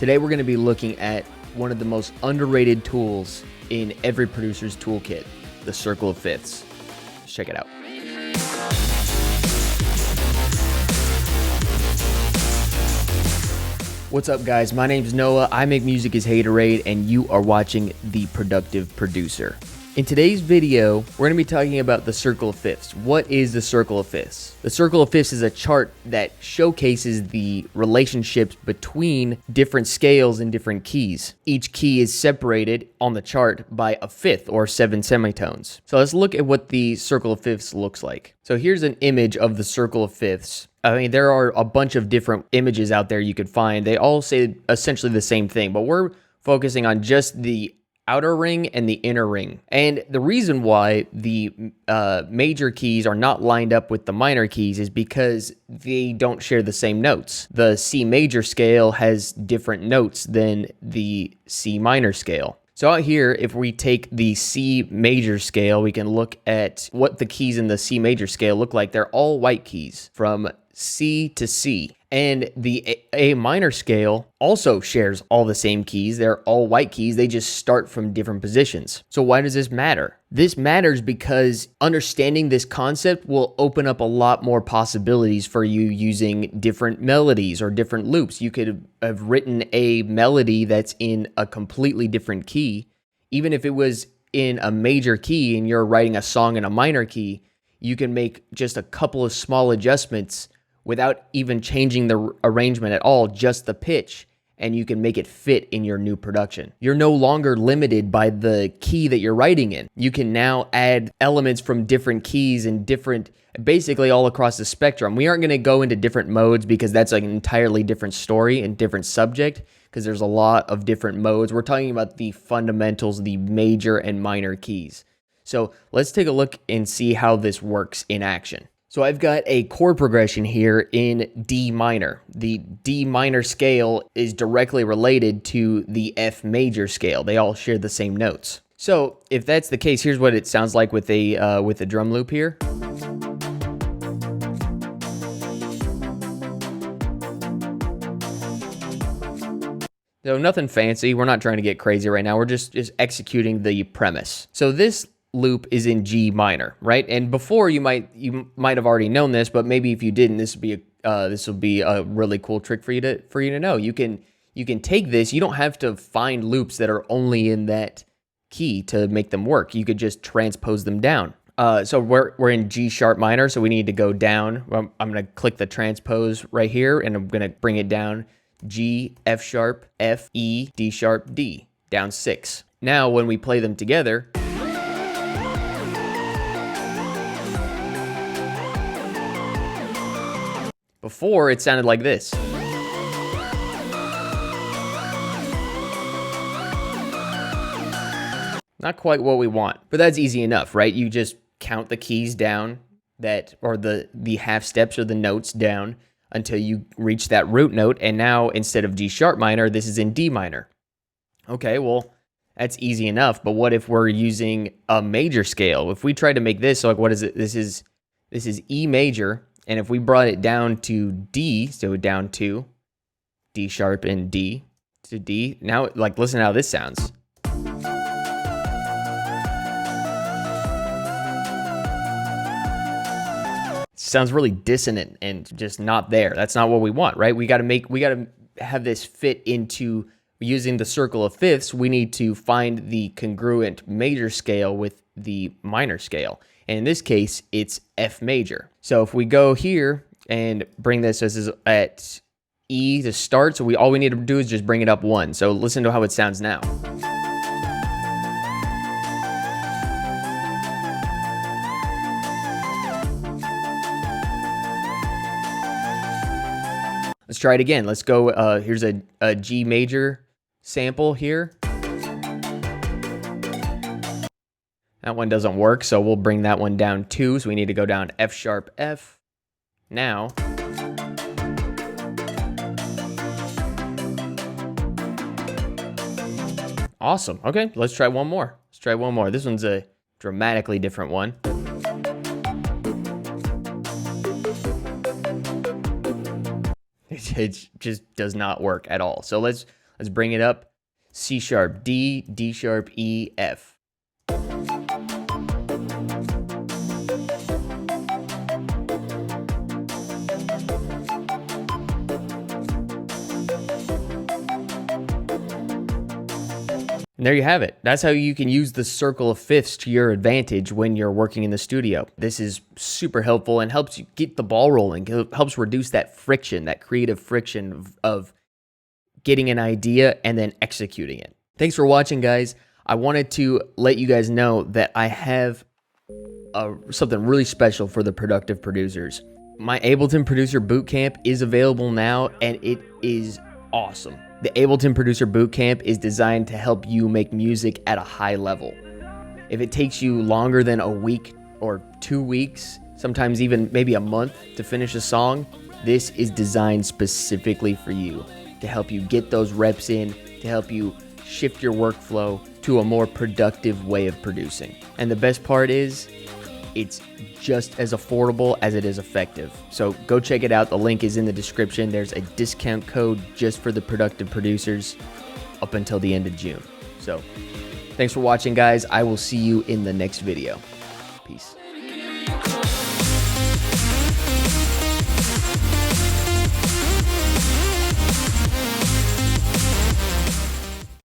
Today we're going to be looking at one of the most underrated tools in every producer's toolkit, the circle of fifths. Let's check it out. What's up, guys? My name's Noah. I make music as Haterade, and you are watching The Productive Producer. In today's video, we're going to be talking about the circle of fifths. What is the circle of fifths? The circle of fifths is a chart that showcases the relationships between different scales and different keys. Each key is separated on the chart by a fifth or 7 semitones. So let's look at what the circle of fifths looks like. So here's an image of the circle of fifths. I mean, there are a bunch of different images out there you could find. They all say essentially the same thing, but we're focusing on just the outer ring and the inner ring. And the reason why the major keys are not lined up with the minor keys is because they don't share the same notes. The C major scale has different notes than the C minor scale. So out here, if we take the C major scale, we can look at what the keys in the C major scale look like. They're all white keys from C to C. And the A minor scale also shares all the same keys. They're all white keys. They just start from different positions. So why does this matter? This matters because understanding this concept will open up a lot more possibilities for you using different melodies or different loops. You could have written a melody that's in a completely different key. Even if it was in a major key and you're writing a song in a minor key, you can make just a couple of small adjustments without even changing the arrangement at all, just the pitch, and you can make it fit in your new production. You're no longer limited by the key that you're writing in. You can now add elements from different keys and basically all across the spectrum. We aren't gonna go into different modes because that's like an entirely different story and different subject, because there's a lot of different modes. We're talking about the fundamentals, the major and minor keys. So let's take a look and see how this works in action. So I've got a chord progression here in D minor. The D minor scale is directly related to the F major scale. They all share the same notes. So if that's the case, here's what it sounds like with a drum loop here. So nothing fancy. We're not trying to get crazy right now. We're just executing the premise. So this loop is in G minor, right? And before you might have already known this, but maybe if you didn't, this will be a really cool trick for you to know. You can take this. You don't have to find loops that are only in that key to make them work. You could just transpose them down. So we're in G sharp minor, so we need to go down. I'm going to click the transpose right here, and I'm going to bring it down. G, F sharp, F, E, D sharp, D, down 6. Now when we play them together, before, it sounded like this. Not quite what we want, but that's easy enough, right? You just count the keys down or the half steps or the notes down until you reach that root note. And now instead of G sharp minor, this is in D minor. Okay, well, that's easy enough. But what if we're using a major scale? If we try to make this, like, what is it? This is E major. And if we brought it down to D, so down to D sharp and D to D, now, like, listen to how this sounds. It sounds really dissonant and just not there. That's not what we want, right? We got to have this fit into using the circle of fifths. We need to find the congruent major scale with the minor scale. And in this case, it's F major. So if we go here and bring this as at E to start, so all we need to do is just bring it up 1. So listen to how it sounds now. Let's try it again. Let's go, here's a G major sample here. That one doesn't work, so we'll bring that one down 2. So we need to go down F sharp, F. Now, awesome. Okay, let's try one more. This one's a dramatically different one. It just does not work at all. So let's Let's bring it up. C sharp, D, D sharp, E, F. And there you have it. That's how you can use the circle of fifths to your advantage when you're working in the studio. This is super helpful and helps you get the ball rolling. It helps reduce that friction, that creative friction of getting an idea and then executing it. Thanks for watching, guys. I wanted to let you guys know that I have something really special for the productive producers. My Ableton Producer Bootcamp is available now, and it is awesome. The Ableton Producer Bootcamp is designed to help you make music at a high level. If it takes you longer than a week or 2 weeks, sometimes even maybe a month to finish a song, this is designed specifically for you to help you get those reps in, to help you shift your workflow to a more productive way of producing. And the best part is, it's just as affordable as it is effective. So go check it out. The link is in the description. There's a discount code just for the productive producers up until the end of June. So thanks for watching, guys. I will see you in the next video. Peace.